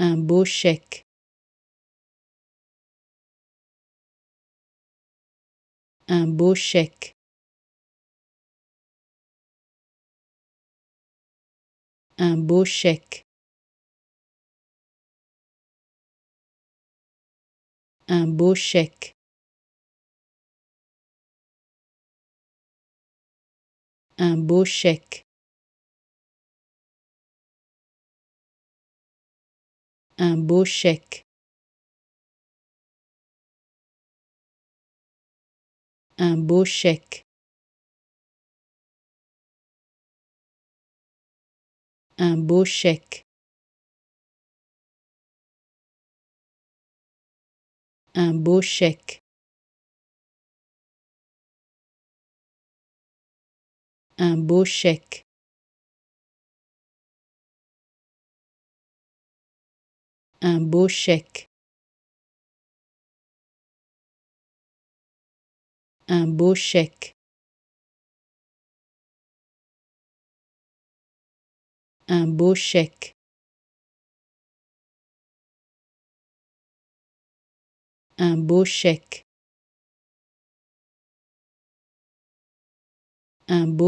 un beau chèque, un beau chèque, un beau chèque, un beau chèque, un beau chèque, un beau chèque, un beau chèque, un beau chèque, un beau chèque, un beau chèque, un beau chèque, un beau chèque, un beau chèque, un beau chèque, un beau